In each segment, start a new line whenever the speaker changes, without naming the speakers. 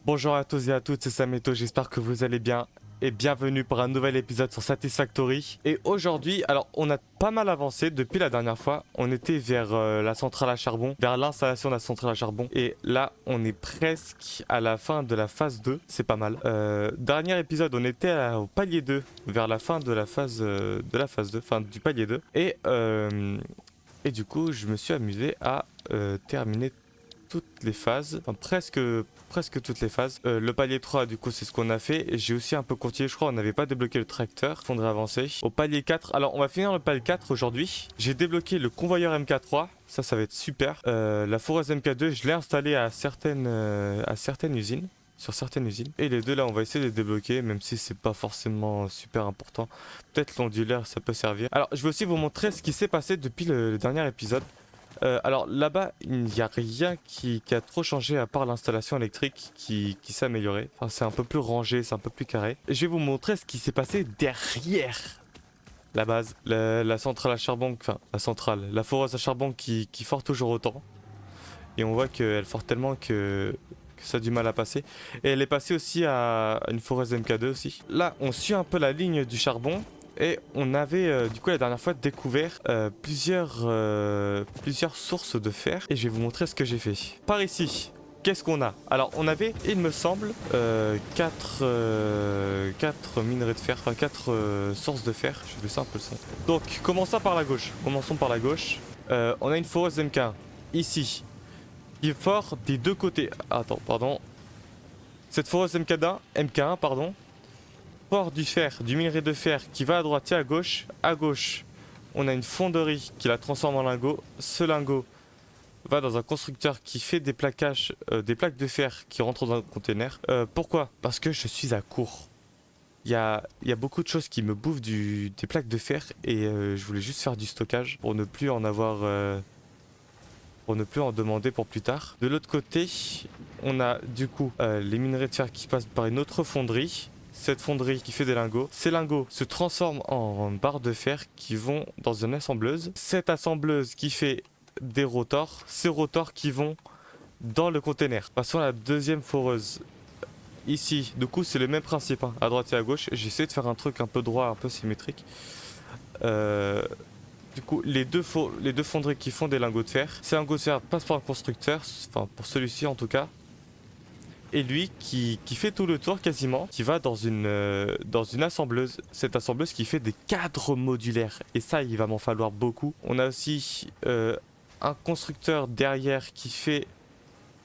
Bonjour à tous et à toutes, c'est Sameto, j'espère que vous allez bien et bienvenue pour un nouvel épisode sur Satisfactory. Et aujourd'hui, alors on a pas mal avancé depuis la dernière fois, on était vers la centrale à charbon, vers l'installation de la centrale à charbon. Et là, on est presque à la fin de la phase 2, c'est pas mal. Dernier épisode, on était au palier 2, vers la fin de la phase 2, fin du palier 2. Et du coup, je me suis amusé à terminer toutes les phases, enfin presque toutes les phases. Le palier 3 du coup c'est ce qu'on a fait et j'ai aussi un peu continué, je crois on n'avait pas débloqué le tracteur, faudrait avancer. Au palier 4, alors on va finir le palier 4 aujourd'hui. J'ai débloqué le convoyeur MK3, ça va être super. La foreuse MK2 je l'ai installée à certaines usines. Sur certaines usines. Et les deux là on va essayer de les débloquer même si c'est pas forcément super important. Peut-être l'ondulaire ça peut servir. Alors je vais aussi vous montrer ce qui s'est passé depuis le dernier épisode. Alors là-bas, il n'y a rien qui a trop changé à part l'installation électrique qui s'est améliorée. Enfin, c'est un peu plus rangé, c'est un peu plus carré. Et je vais vous montrer ce qui s'est passé derrière la base. La centrale à charbon, enfin la foreuse à charbon qui fort toujours autant. Et on voit qu'elle fort tellement que ça a du mal à passer. Et elle est passée aussi à une foreuse MK2 aussi. Là, on suit un peu la ligne du charbon. Et on avait du coup la dernière fois découvert plusieurs sources de fer. Et je vais vous montrer ce que j'ai fait. Par ici, qu'est-ce qu'on a? Alors on avait, il me semble, 4 minerais de fer, enfin 4 sources de fer. Je vais baisser un peu le son. Donc commençons par la gauche. On a une foreuse MK1 ici. Qui est fort des deux côtés. Attends, pardon. Cette foreuse MK1, pardon. Port du fer, du minerai de fer qui va à droite et à gauche. À gauche, on a une fonderie qui la transforme en lingot. Ce lingot va dans un constructeur qui fait des plaquages, des plaques de fer qui rentrent dans un container. Pourquoi? Parce que je suis à court. Il y a beaucoup de choses qui me bouffent des plaques de fer et je voulais juste faire du stockage pour ne plus en avoir, pour ne plus en demander pour plus tard. De l'autre côté, on a du coup les minerais de fer qui passent par une autre fonderie. Cette fonderie qui fait des lingots. Ces lingots se transforment en barres de fer qui vont dans une assembleuse. Cette assembleuse qui fait des rotors. Ces rotors qui vont dans le container. Passons à la deuxième foreuse. Ici, du coup, c'est le même principe, hein, à droite et à gauche. J'essaie de faire un truc un peu droit, un peu symétrique. Du coup, les deux fonderies qui font des lingots de fer. Ces lingots de fer passent par un constructeur, enfin pour celui-ci en tout cas. Et lui qui fait tout le tour quasiment, qui va dans une assembleuse. Cette assembleuse qui fait des cadres modulaires. Et ça, il va m'en falloir beaucoup. On a aussi un constructeur derrière qui fait...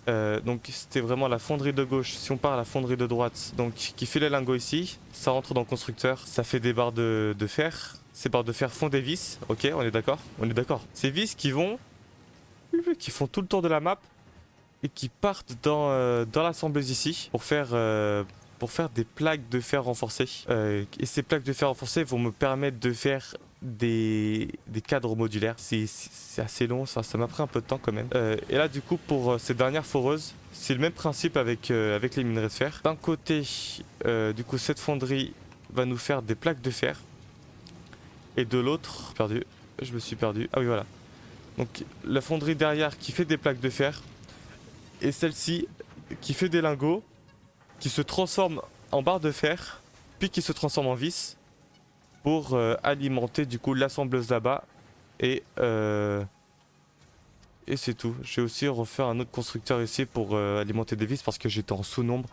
donc c'était vraiment la fonderie de gauche. Si on part à la fonderie de droite, donc qui fait les lingots ici, ça rentre dans le constructeur. Ça fait des barres de fer. Ces barres de fer font des vis. Ok, on est d'accord? On est d'accord. Ces vis qui font tout le tour de la map et qui partent dans l'assembleuse ici pour faire des plaques de fer renforcées. Et ces plaques de fer renforcées vont me permettre de faire des cadres modulaires. C'est assez long, ça m'a pris un peu de temps quand même. Et là du coup pour ces dernières foreuses, c'est le même principe avec les minerais de fer. D'un côté, du coup cette fonderie va nous faire des plaques de fer. Et de l'autre, je me suis perdu. Ah oui voilà. Donc la fonderie derrière qui fait des plaques de fer. Et celle-ci qui fait des lingots, qui se transforme en barre de fer, puis qui se transforme en vis pour alimenter du coup l'assembleuse là-bas. Et c'est tout. J'ai aussi refait un autre constructeur ici pour alimenter des vis parce que j'étais en sous-nombre.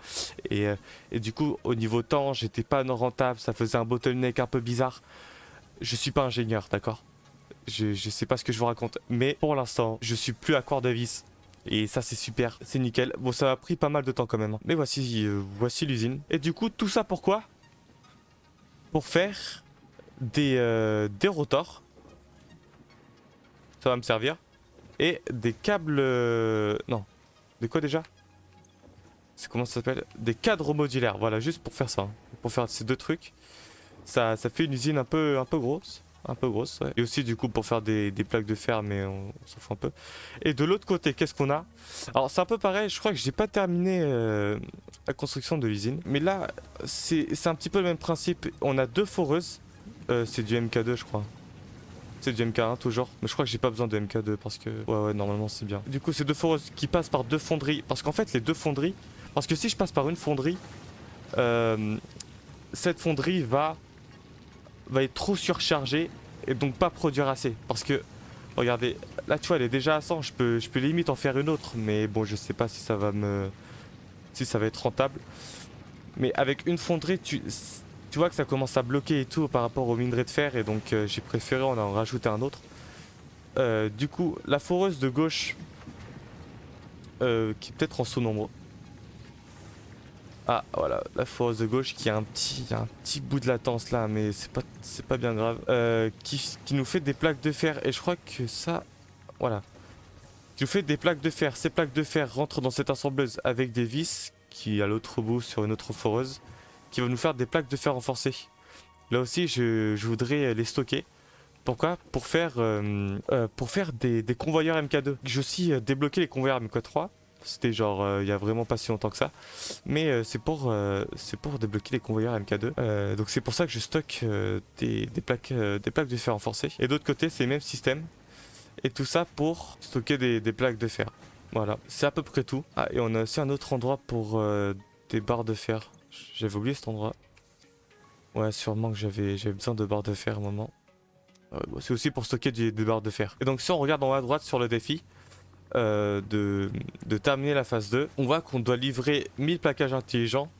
Et du coup, au niveau temps, j'étais pas rentable, ça faisait un bottleneck un peu bizarre. Je suis pas ingénieur, d'accord? Je sais pas ce que je vous raconte. Mais pour l'instant, je suis plus à court de vis. Et ça c'est super, c'est nickel. Bon ça a pris pas mal de temps quand même, hein. Mais voici l'usine. Et du coup tout ça pourquoi? Pour faire des rotors. Ça va me servir. Et des câbles... Non. De quoi déjà? C'est comment ça s'appelle? Des cadres modulaires, voilà, juste pour faire ça, hein. Pour faire ces deux trucs. Ça fait une usine un peu grosse. Un peu grosse, ouais. Et aussi du coup pour faire des plaques de fer, mais on s'en fout un peu. Et de l'autre côté, qu'est-ce qu'on a? Alors c'est un peu pareil, je crois que j'ai pas terminé la construction de l'usine. Mais là, c'est un petit peu le même principe. On a deux foreuses. C'est du MK2 je crois. C'est du MK1 toujours. Mais je crois que j'ai pas besoin de MK2 parce que... Ouais, normalement c'est bien. Du coup c'est deux foreuses qui passent par deux fonderies. Parce qu'en fait les deux fonderies Parce que si je passe par une fonderie, cette fonderie va être trop surchargée et donc pas produire assez. Parce que, regardez, là tu vois, elle est déjà à 100, je peux limite en faire une autre, mais bon, je sais pas si ça va être rentable. Mais avec une fonderie, tu vois que ça commence à bloquer et tout par rapport au minerai de fer, et donc j'ai préféré en rajouter un autre. Du coup, la foreuse de gauche, qui est peut-être en sous-nombre. Ah voilà, la foreuse de gauche qui a un petit bout de latence là, mais c'est pas bien grave. Qui nous fait des plaques de fer, et je crois que ça, voilà. Qui nous fait des plaques de fer. Ces plaques de fer rentrent dans cette assembleuse avec des vis qui à l'autre bout sur une autre foreuse, qui va nous faire des plaques de fer renforcées. Là aussi, je voudrais les stocker. Pourquoi? Pour faire des convoyeurs MK2. J'ai aussi débloqué les convoyeurs MK3. C'était genre il y a vraiment pas si longtemps que ça. Mais c'est pour débloquer les convoyeurs MK2. Donc c'est pour ça que je stocke des plaques de fer renforcées. Et d'autre côté, c'est le même système. Et tout ça pour stocker des plaques de fer. Voilà, c'est à peu près tout. Ah, et on a aussi un autre endroit pour des barres de fer. J'avais oublié cet endroit. Ouais, sûrement que j'avais besoin de barres de fer à un moment. Bon, c'est aussi pour stocker des barres de fer. Et donc si on regarde en haut à droite sur le défi de terminer la phase 2, on voit qu'on doit livrer 1000 plaquages intelligents.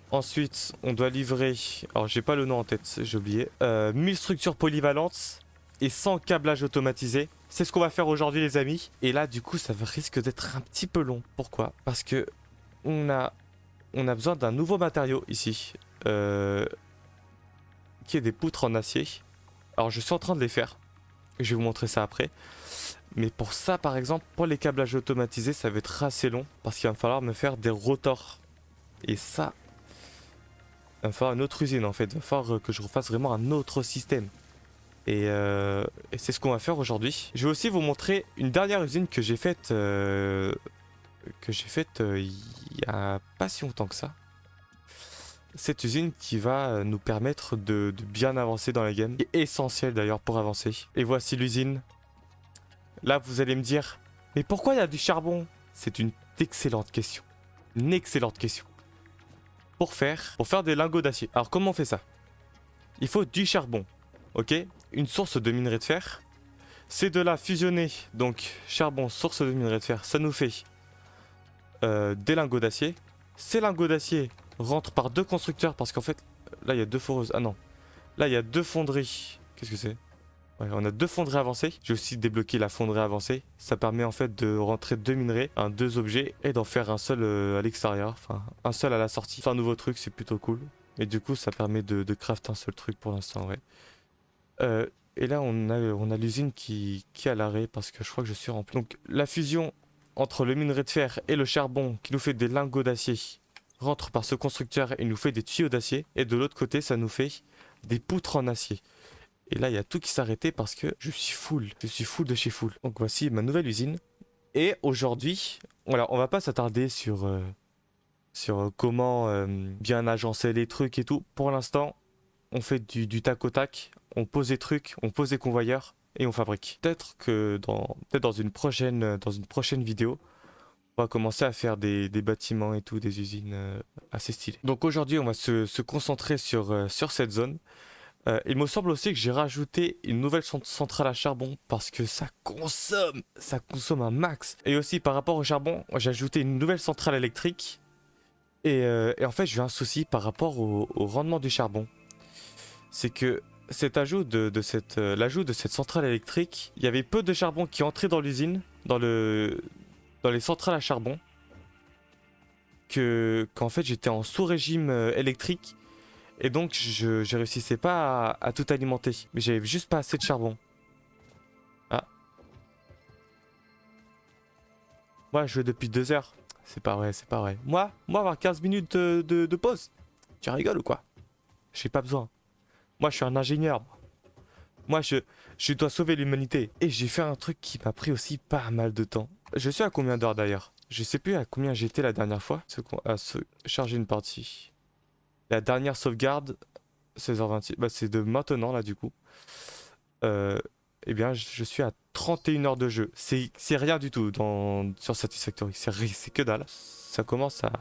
Ensuite, on doit livrer, alors j'ai pas le nom en tête, j'ai oublié, 1000 structures polyvalentes et 100 câblages automatisés. C'est ce qu'on va faire aujourd'hui les amis. Et là du coup ça risque d'être un petit peu long. Pourquoi? Parce que on a besoin d'un nouveau matériau ici. Qui est des poutres en acier. Alors je suis en train de les faire. Je vais vous montrer ça après. Mais pour ça par exemple, pour les câblages automatisés, ça va être assez long. Parce qu'il va me falloir me faire des rotors. Et ça, il va me falloir une autre usine en fait. Il va falloir que je refasse vraiment un autre système. Et c'est ce qu'on va faire aujourd'hui. Je vais aussi vous montrer une dernière usine que j'ai faite il y a pas si longtemps que ça. Cette usine qui va nous permettre de bien avancer dans la game. Qui est essentielle d'ailleurs pour avancer. Et voici l'usine. Là vous allez me dire, mais pourquoi il y a du charbon? C'est une excellente question. Une excellente question. Pour faire des lingots d'acier. Alors comment on fait ça? Il faut du charbon. Ok? Une source de minerai de fer. Ces deux-là fusionnés, donc charbon, source de minerai de fer, ça nous fait des lingots d'acier. Ces lingots d'acier rentrent par deux constructeurs parce qu'en fait, là il y a deux foreuses. Ah non, là il y a deux fonderies. Qu'est-ce que c'est? Ouais, on a deux fonderies avancées. J'ai aussi débloqué la fonderie avancée. Ça permet en fait de rentrer deux minerais, deux objets et d'en faire un seul à l'extérieur. Enfin, un seul à la sortie. C'est un nouveau truc, c'est plutôt cool. Et du coup, ça permet de craft un seul truc pour l'instant, ouais. Et là, on a l'usine qui est à l'arrêt parce que je crois que je suis rempli. Donc, la fusion entre le minerai de fer et le charbon qui nous fait des lingots d'acier rentre par ce constructeur et nous fait des tuyaux d'acier. Et de l'autre côté, ça nous fait des poutres en acier. Et là, il y a tout qui s'est arrêté parce que je suis full. Je suis full de chez full. Donc, voici ma nouvelle usine. Et aujourd'hui, voilà, on va pas s'attarder sur comment bien agencer les trucs et tout. Pour l'instant, on fait du tac au tac. On pose des trucs, on pose des convoyeurs et on fabrique. Peut-être que dans une prochaine vidéo, on va commencer à faire des bâtiments et tout, des usines assez stylées. Donc aujourd'hui, on va se concentrer sur cette zone. Il me semble aussi que j'ai rajouté une nouvelle centrale à charbon parce que ça consomme un max. Et aussi par rapport au charbon, j'ai ajouté une nouvelle centrale électrique. Et en fait, j'ai un souci par rapport au rendement du charbon. C'est que l'ajout de cette centrale électrique, il y avait peu de charbon qui entrait dans l'usine, dans les centrales à charbon, qu'en fait j'étais en sous-régime électrique et donc je réussissais pas à tout alimenter. Mais j'avais juste pas assez de charbon. Ah. Moi je joue depuis 2 heures. C'est pas vrai, c'est pas vrai. Moi avoir 15 minutes de pause. Tu rigoles ou quoi? J'ai pas besoin. Moi je suis un ingénieur. Moi je dois sauver l'humanité. Et j'ai fait un truc qui m'a pris aussi pas mal de temps. Je suis à combien d'heures d'ailleurs? Je sais plus à combien j'étais la dernière fois. À charger une partie. La dernière sauvegarde, 16h26. Bah c'est de maintenant là du coup. eh bien je suis à 31 heures de jeu. C'est rien du tout sur Satisfactory, c'est que dalle. Ça commence à...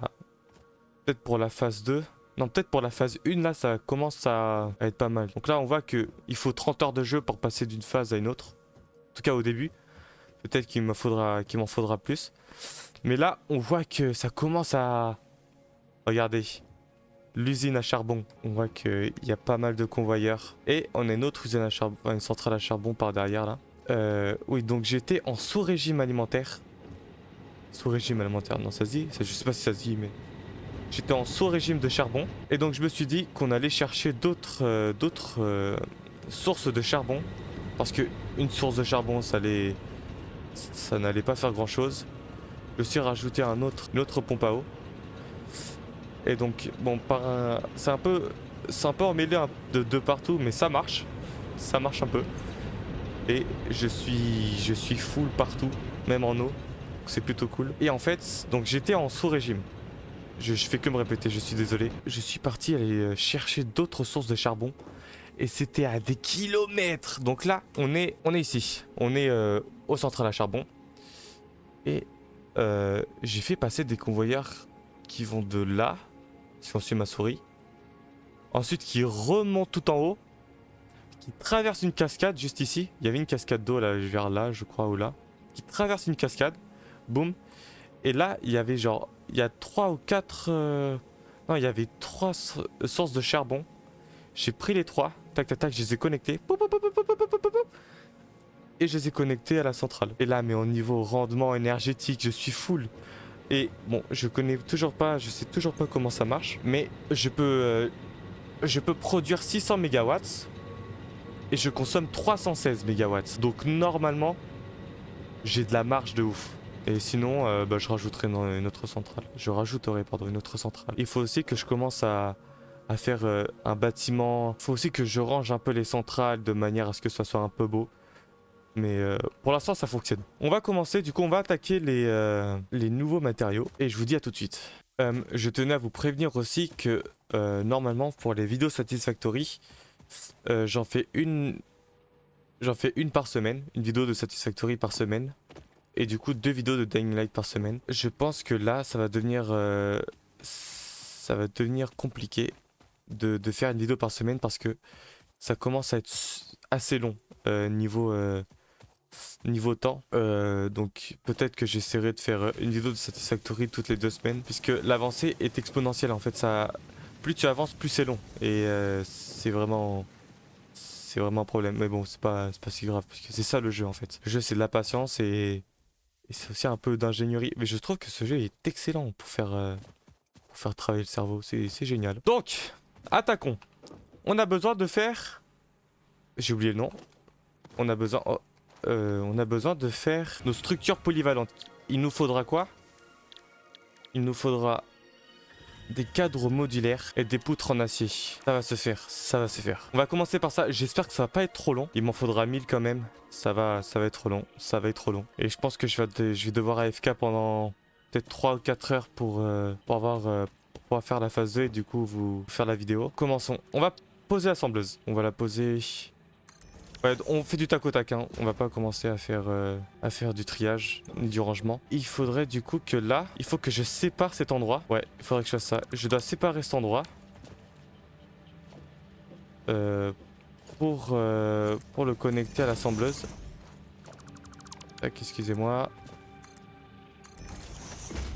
Peut-être pour la phase 2. Non, peut-être pour la phase 1, là, ça commence à être pas mal. Donc là, on voit qu'il faut 30 heures de jeu pour passer d'une phase à une autre. En tout cas, au début. Peut-être qu'il m'en faudra plus. Mais là, on voit que ça commence à... Regardez. L'usine à charbon. On voit qu'il y a pas mal de convoyeurs. Et on a une autre usine à charbon, une centrale à charbon par derrière, là. Oui, donc j'étais en sous-régime alimentaire. Sous-régime alimentaire, non, ça se dit? Je sais pas si ça se dit, mais... J'étais en sous-régime de charbon. Et donc je me suis dit qu'on allait chercher d'autres sources de charbon. Parce que une source de charbon, ça n'allait pas faire grand-chose. Je me suis rajouté une autre pompe à eau. Et donc, bon, c'est un peu emmêlé de partout, mais ça marche. Ça marche un peu. Et je suis full partout, même en eau. C'est plutôt cool. Et en fait, donc j'étais en sous-régime. Je fais que me répéter, je suis désolé. Je suis parti aller chercher d'autres sources de charbon. Et c'était à des kilomètres. Donc là, on est ici. On est au central à charbon. Et j'ai fait passer des convoyeurs qui vont de là, si on suit ma souris. Ensuite, qui remontent tout en haut. Qui traversent une cascade juste ici. Il y avait une cascade d'eau là, vers là, je crois, ou là. Qui traverse une cascade. Boum. Et là, il y avait genre... Il y a 3 ou 4... Non, il y avait 3 sources de charbon. J'ai pris les 3. Tac, tac, tac, je les ai connectés. Et je les ai connectés à la centrale. Et là, mais au niveau rendement énergétique, je suis full. Et bon, je sais toujours pas comment ça marche. Mais je peux produire 600 mégawatts. Et je consomme 316 mégawatts. Donc normalement, j'ai de la marge de ouf. Et sinon, je rajouterai une autre centrale. Une autre centrale. Il faut aussi que je commence à faire un bâtiment. Il faut aussi que je range un peu les centrales de manière à ce que ça soit un peu beau. Mais pour l'instant, ça fonctionne. On va commencer, du coup, on va attaquer les nouveaux matériaux. Et je vous dis à tout de suite. Je tenais à vous prévenir aussi que normalement, pour les vidéos Satisfactory, j'en fais une par semaine. Une vidéo de Satisfactory par semaine. Et du coup 2 vidéos de Dying Light par semaine. Je pense que là ça va devenir compliqué de faire une vidéo par semaine parce que ça commence à être assez long niveau temps. Donc peut-être que j'essaierai de faire une vidéo de Satisfactory toutes les 2 semaines puisque l'avancée est exponentielle en fait. Plus tu avances plus c'est long et c'est vraiment un problème. Mais bon c'est pas si grave parce que c'est ça le jeu en fait. Le jeu c'est de la patience et c'est aussi un peu d'ingénierie. Mais je trouve que ce jeu est excellent pour faire travailler le cerveau. C'est génial. Donc, attaquons. On a besoin de faire... J'ai oublié le nom. On a besoin de faire nos structures polyvalentes. Il nous faudra quoi? Il nous faudra des cadres modulaires et des poutres en acier. Ça va se faire. On va commencer par ça. J'espère que ça va pas être trop long. Il m'en faudra 1000 quand même. Ça va être long. Et je pense que je vais devoir AFK pendant peut-être 3 ou 4 heures pour pouvoir faire la phase 2 et du coup vous faire la vidéo. Commençons. On va poser l'assembleuse. On va la poser... Ouais, on fait du tac au tac, hein. On va pas commencer à faire du triage ni du rangement. Il faudrait du coup que là, il faut que je sépare cet endroit. Ouais, il faudrait que je fasse ça. Je dois séparer cet endroit. Pour le connecter à l'assembleuse. Tac, excusez-moi.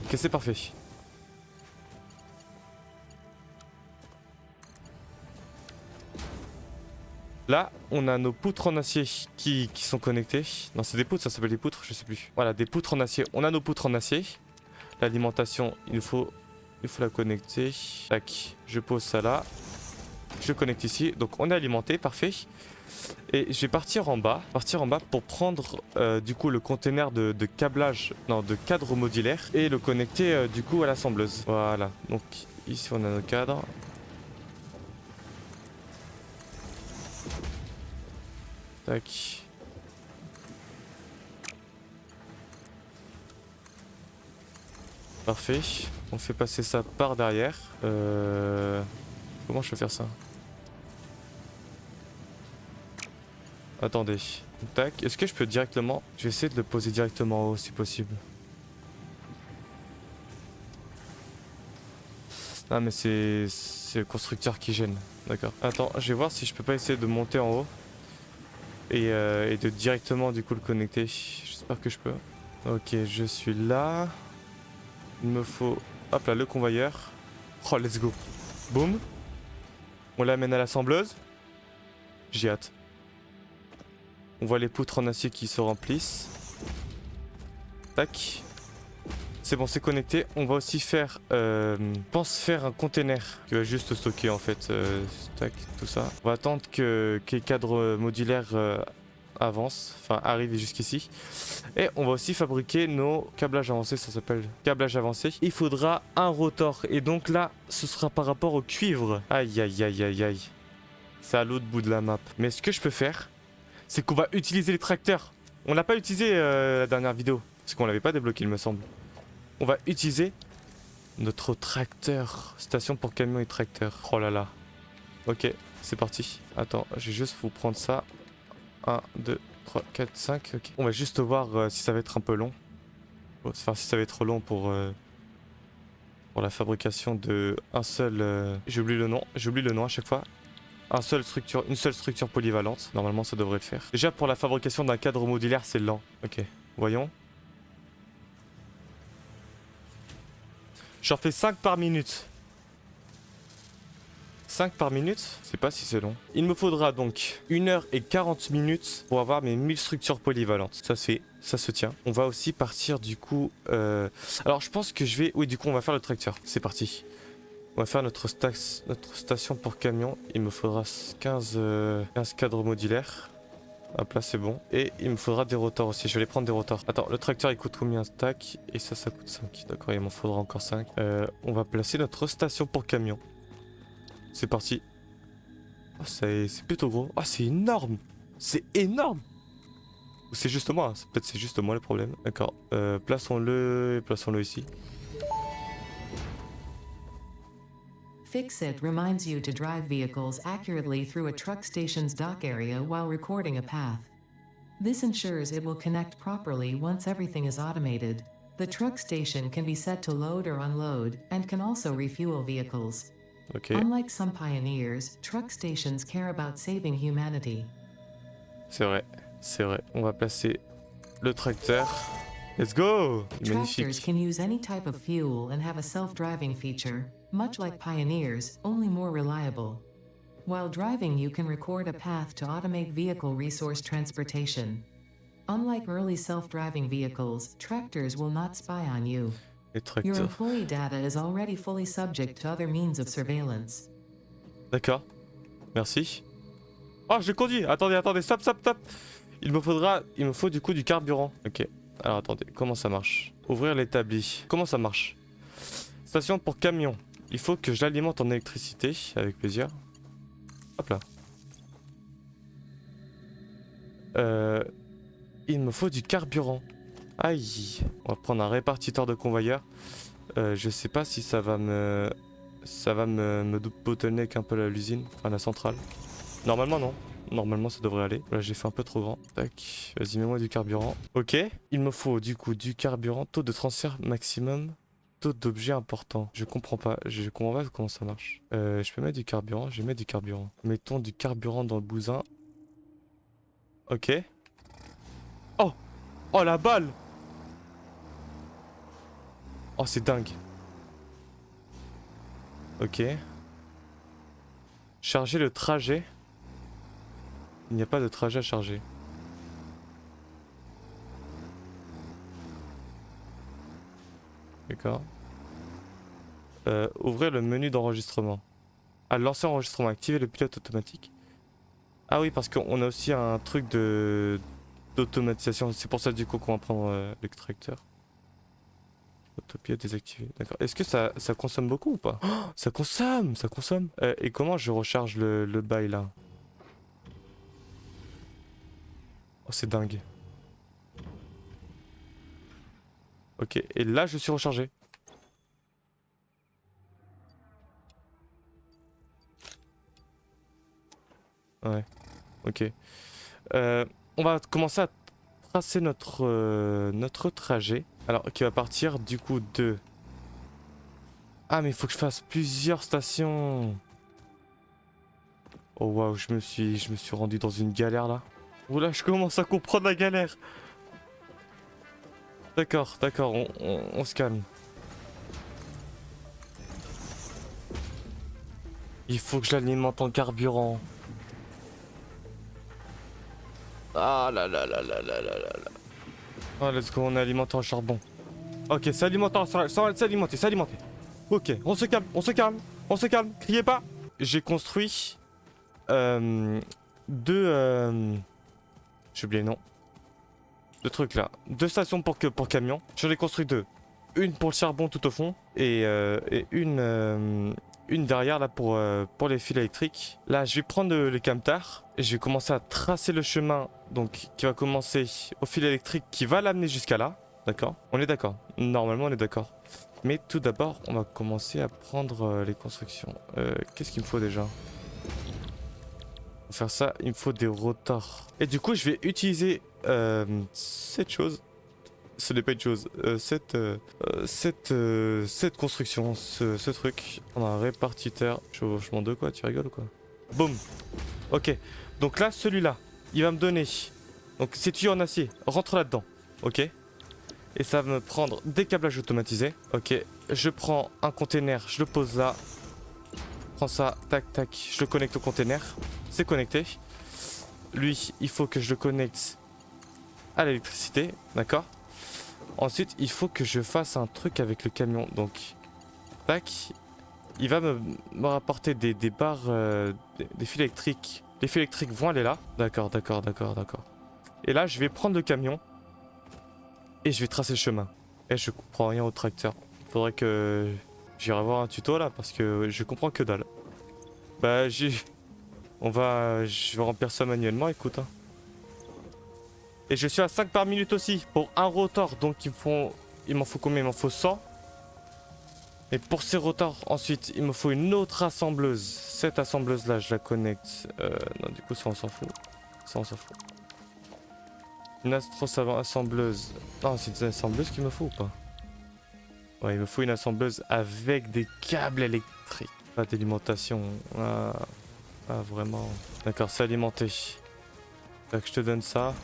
Ok, c'est parfait. Là, on a nos poutres en acier qui sont connectées. Non, c'est des poutres, ça s'appelle des poutres, je sais plus. Voilà, des poutres en acier. On a nos poutres en acier. L'alimentation, il faut la connecter. Tac, je pose ça là. Je connecte ici. Donc, on est alimenté, parfait. Et je vais partir en bas pour prendre du coup le container de câblage, non, de cadre modulaire et le connecter du coup à l'assembleuse. Voilà, donc ici on a nos cadres. Tac. Parfait. On fait passer ça par derrière. Comment je peux faire ça? Attendez. Tac, est-ce que je peux directement... Je vais essayer de le poser directement en haut si possible. Ah mais c'est le constructeur qui gêne. D'accord. Attends, je vais voir si je peux pas essayer de monter en haut. Et de directement du coup le connecter. J'espère que je peux. Ok, je suis là. Il me faut... Hop là, le convoyeur. Oh, let's go. Boum. On l'amène à l'assembleuse. J'ai hâte. On voit les poutres en acier qui se remplissent. Tac. C'est bon, c'est connecté. On va aussi faire... pense faire un container qui va juste stocker en fait. Tac, tout ça. On va attendre que les cadres modulaires avancent. Enfin, arrivent jusqu'ici. Et on va aussi fabriquer nos câblages avancés. Ça s'appelle câblage avancé. Il faudra un rotor. Et donc là, ce sera par rapport au cuivre. Aïe, aïe, aïe, aïe, aïe. C'est à l'autre bout de la map. Mais ce que je peux faire, c'est qu'on va utiliser les tracteurs. On l'a pas utilisé la dernière vidéo. Parce qu'on l'avait pas débloqué, il me semble. On va utiliser notre tracteur. Station pour camions et tracteurs. Oh là là. Ok, c'est parti. Attends, je vais juste vous prendre ça. 1, 2, 3, 4, 5. Ok. On va juste voir si ça va être un peu long. Enfin, si ça va être long pour la fabrication de un seul... J'oublie le nom à chaque fois. Une seule structure polyvalente. Normalement, ça devrait le faire. Déjà, pour la fabrication d'un cadre modulaire, c'est lent. Ok, voyons. J'en fais 5 par minute. 5 par minute? Je sais pas si c'est long. Il me faudra donc 1h40 pour avoir mes 1000 structures polyvalentes. Ça se tient. On va aussi partir du coup... Alors je pense que je vais... Oui, du coup on va faire le tracteur. C'est parti. On va faire notre station pour camion. Il me faudra 15 cadres modulaires. Hop là, c'est bon. Et il me faudra des rotors aussi. Je vais les prendre des rotors. Attends, le tracteur il coûte combien? Tac. Et ça coûte 5. D'accord, il m'en faudra encore 5. On va placer notre station pour camion. C'est parti. Oh, c'est plutôt gros. Oh, c'est énorme. C'est énorme. Ou c'est juste moi. Peut-être c'est juste moi le problème. D'accord. Plaçons-le ici.
Fixit reminds you to drive vehicles accurately through a truck station's dock area while recording a path. This ensures it will connect properly once everything is automated. The truck station can be set to load or unload, and can also refuel vehicles.
Ok.
Unlike some pioneers, truck stations care about saving humanity.
C'est vrai. C'est vrai. On va placer le tracteur. Let's go!
Tractors
Magnifique.
can use any type of fuel and have a self-driving feature, much like pioneers, only more reliable. While driving, you can record a path to automate vehicle resource transportation. Unlike early self-driving vehicles, tractors will not spy on you.
Les
Your
tracteurs.
employee data is already fully subject to other means of surveillance.
D'accord. Merci. Oh, je conduis. Attendez. Stop. Il me faut du coup du carburant. Ok. Alors attendez, comment ça marche? Ouvrir l'établi. Comment ça marche? Station pour camion. Il faut que je l'alimente en électricité. Avec plaisir. Hop là. Il me faut du carburant. Aïe. On va prendre un répartiteur de convoyeur. Je sais pas si ça va me bottleneck un peu l'usine. Enfin la centrale. Normalement non. Normalement ça devrait aller. Là j'ai fait un peu trop grand. Tac. Vas-y, mets-moi du carburant. Ok. Il me faut du coup du carburant. Taux de transfert maximum. Taux d'objets important. Je comprends pas comment ça marche. Je peux mettre du carburant. Je vais mettre du carburant. Mettons du carburant dans le bousin. Ok. Oh. Oh la balle. Oh c'est dingue. Ok. Charger le trajet. Il n'y a pas de trajet à charger. D'accord. Ouvrez le menu d'enregistrement. Ah, lancer enregistrement. Activer le pilote automatique. Ah oui, parce qu'on a aussi un truc d'automatisation. C'est pour ça du coup qu'on va prendre l'extracteur. Autopilote désactivé. D'accord. Est-ce que ça consomme beaucoup ou pas? Oh, ça consomme. Et comment je recharge le bail là? Oh, c'est dingue. Ok, et là je suis rechargé. Ouais, ok. on va commencer à tracer notre trajet. Alors, qui va partir du coup de... Ah, mais il faut que je fasse plusieurs stations. Oh waouh, je me suis rendu dans une galère là. Oula, je commence à comprendre la galère. D'accord, on se calme. Il faut que je l'alimente en carburant. Ah là là là là là là là là. Oh, let's go, on est alimenté en charbon. Ok, c'est alimenté, c'est alimenté, c'est alimenté. Ok, on se calme, on se calme, on se calme, criez pas. J'ai construit deux... j'ai oublié le nom. Deux trucs là. Deux stations pour camions. J'en ai construit deux. Une pour le charbon tout au fond et une derrière là pour les fils électriques. Là, je vais prendre le camtar et je vais commencer à tracer le chemin donc qui va commencer au fil électrique qui va l'amener jusqu'à là. D'accord? On est d'accord. Normalement, on est d'accord. Mais tout d'abord, on va commencer à prendre les constructions. Qu'est-ce qu'il me faut déjà? Pour faire ça, il me faut des rotors. Et du coup, je vais utiliser cette chose. Ce n'est pas une chose. Cette construction, ce truc. On a un répartiteur. Chevauchement de quoi? Tu rigoles ou quoi? Boum. Ok. Donc là, celui-là, il va me donner. Donc ces tuyaux en acier, rentre là-dedans. Ok. Et ça va me prendre des câblages automatisés. Ok. Je prends un container, je le pose là. Je prends ça, tac, tac. Je le connecte au container. C'est connecté. Lui, il faut que je le connecte à l'électricité. D'accord. Ensuite, il faut que je fasse un truc avec le camion. Donc, tac. Il va me rapporter des barres, des fils électriques. Les fils électriques vont aller là. D'accord. Et là, je vais prendre le camion. Et je vais tracer le chemin. Et je comprends rien au tracteur. Faudrait que j'irai voir un tuto là parce que je comprends que dalle. Bah je vais remplir ça manuellement, écoute. Hein. Et je suis à 5 par minute aussi pour un rotor. Donc il m'en faut combien? Il m'en faut 100. Et pour ces rotors, ensuite, il me faut une autre assembleuse. Cette assembleuse là, je la connecte. Non, du coup, ça on s'en fout. Une assembleuse. Non, c'est une assembleuse qu'il me faut ou pas? Ouais, il me faut une assembleuse avec des câbles électriques. Pas d'alimentation. Ah, vraiment. D'accord, c'est alimenté. Donc je te donne ça.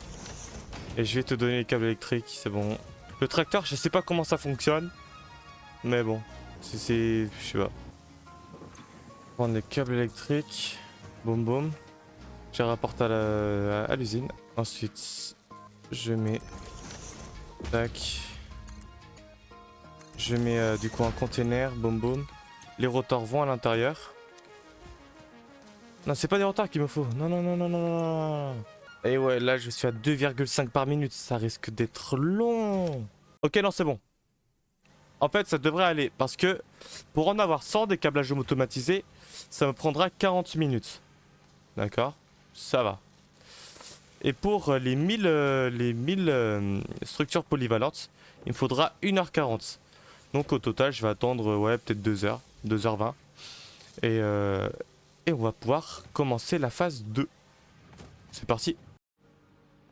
Et je vais te donner les câbles électriques, c'est bon. Le tracteur, je sais pas comment ça fonctionne. Mais bon, je sais pas. Prendre les câbles électriques. Boum. Je les rapporte à l'usine. Ensuite, je mets... Tac. Je mets du coup un container, boum. Les rotors vont à l'intérieur. Non, c'est pas des rotors qu'il me faut. Non. Et ouais, là je suis à 2,5 par minute. Ça risque d'être long. Ok, non, c'est bon. En fait, ça devrait aller. Parce que pour en avoir 100 des câblages automatisés, ça me prendra 40 minutes. D'accord? Ça va. Et pour les 1000 structures polyvalentes, il me faudra 1h40. Donc au total, je vais attendre ouais, peut-être 2h, 2h20. Et on va pouvoir commencer la phase 2. C'est parti.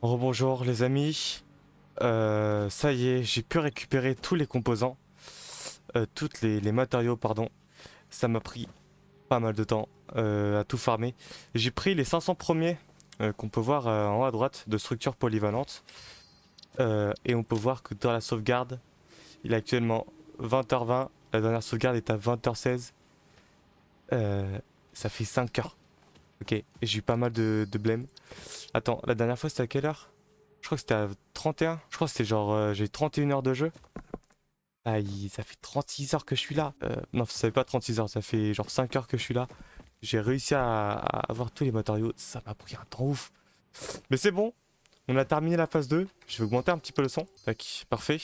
Rebonjour les amis. Ça y est, j'ai pu récupérer tous les composants. Tous les matériaux, pardon. Ça m'a pris pas mal de temps à tout farmer. J'ai pris les 500 premiers qu'on peut voir en haut à droite de structures polyvalentes. Et on peut voir que dans la sauvegarde, il est actuellement 20h20. La dernière sauvegarde est à 20h16. Ça fait 5 heures. Ok, et j'ai eu pas mal de blême. Attends, la dernière fois c'était à quelle heure? Je crois que c'était à 31. Je crois que c'était genre j'ai 31 heures de jeu. Aïe, ça fait 36 heures que je suis là. Non, ça fait pas 36 heures, ça fait genre 5 heures que je suis là. J'ai réussi à avoir tous les matériaux. Ça m'a pris un temps ouf. Mais c'est bon, on a terminé la phase 2. Je vais augmenter un petit peu le son. Tac, parfait.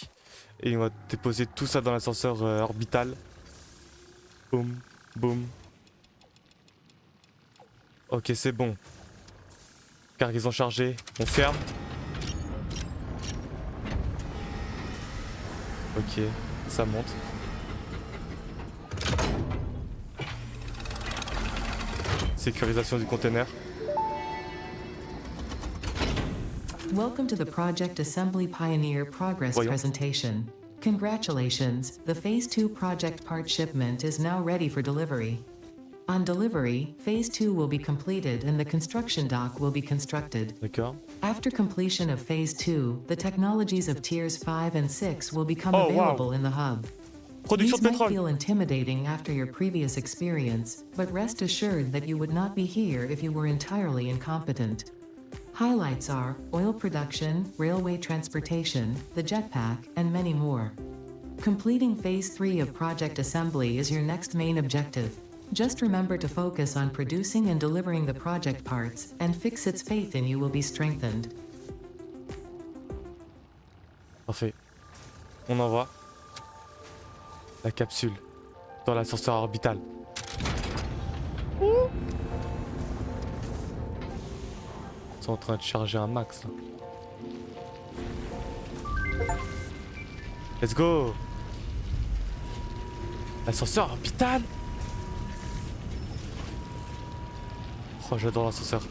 Et on va déposer tout ça dans l'ascenseur orbital. Boum. Ok, c'est bon. Cargaison chargée, on ferme. Ok, ça monte. Sécurisation du conteneur.
Welcome to the Project Assembly Pioneer Progress
Voyons.
presentation. Congratulations, the Phase 2 project part shipment is now ready for delivery. On delivery, Phase 2 will be completed and the construction dock will be constructed.
D'accord.
After completion of Phase 2, the technologies of Tiers 5 and 6 will become
Oh, wow.
available in the hub.
Production
These
de
might
pétrole.
feel intimidating after your previous experience, but rest assured that you would not be here if you were entirely incompetent. Highlights are oil production, railway transportation, the jetpack, and many more. Completing Phase 3 of Project Assembly is your next main objective. Just remember to focus on producing and delivering the project parts, and Fixit's faith in you will be strengthened.
Parfait. On envoie la capsule dans l'ascenseur orbital. Ils sont en train de charger un max là. Let's go. L'ascenseur orbital. Oh, j'adore l'ascenseur.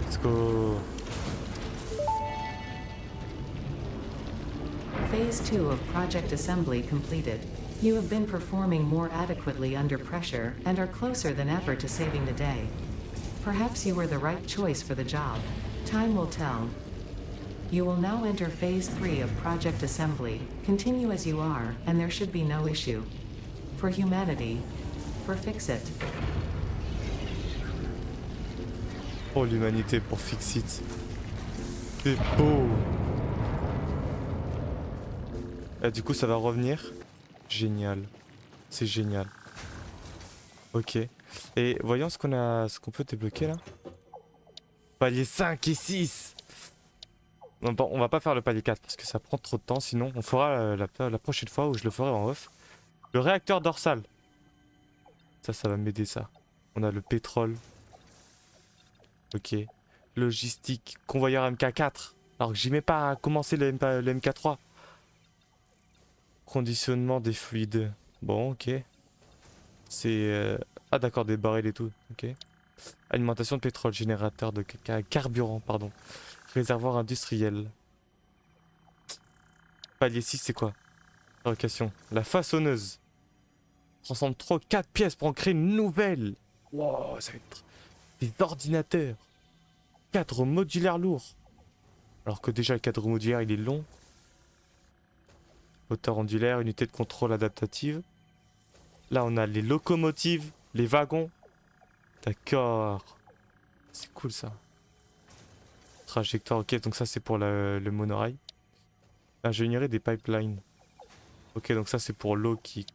Let's go.
Phase 2 of Project Assembly completed. You have been performing more adequately under pressure and are closer than ever to saving the day. Perhaps you were the right choice for the job. Time will tell. You will now enter Phase 3 of Project Assembly. Continue as you are, and there should be no issue. For humanity. For Fixit.
Oh, l'humanité pour Fixit. C'est beau. Ah, du coup, ça va revenir. Génial. C'est génial. Ok. Et voyons ce qu'on peut débloquer là. Palier 5 et 6. Non, bon, on va pas faire le palier 4 parce que ça prend trop de temps. Sinon, on fera la prochaine fois où je le ferai en off. Le réacteur dorsal. Ça va m'aider ça. On a le pétrole. Ok. Logistique. Convoyeur MK4. Alors que j'y mets pas à commencer le MK3. Conditionnement des fluides. Bon, ok. C'est... Ah d'accord, des barils et tout. Ok. Alimentation de pétrole, générateur de carburant, pardon. Réservoir industriel. Palier 6, c'est quoi? Fabrication. La façonneuse. Transforme 4 pièces pour en créer une nouvelle. Wow, ça va être... Des ordinateurs. Cadre modulaire lourd. Alors que déjà le cadre modulaire, il est long. Moteur ondulaire, unité de contrôle adaptative. Là, on a les locomotives, les wagons. D'accord. C'est cool ça. Trajectoire, ok, donc ça c'est pour le monorail. Ingénierie des pipelines. Ok, donc ça c'est pour l'eau qui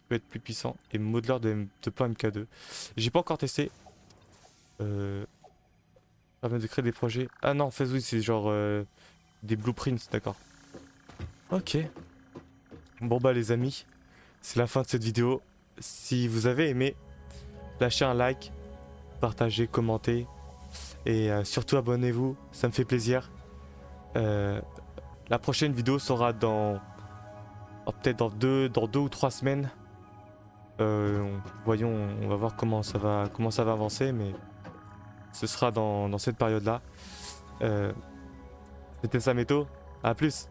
peut être plus puissant. Et modeleur de plan MK2. J'ai pas encore testé. Permet de créer des projets. Ah non, en fait, oui, c'est genre des blueprints, d'accord. Ok. Bon bah les amis, c'est la fin de cette vidéo. Si vous avez aimé, lâchez un like, partagez, commentez et surtout abonnez-vous, ça me fait plaisir. La prochaine vidéo sera dans peut-être dans deux ou 3 semaines. Voyons, on va voir comment ça va avancer, mais ce sera dans cette période-là. C'était Sameto, à plus.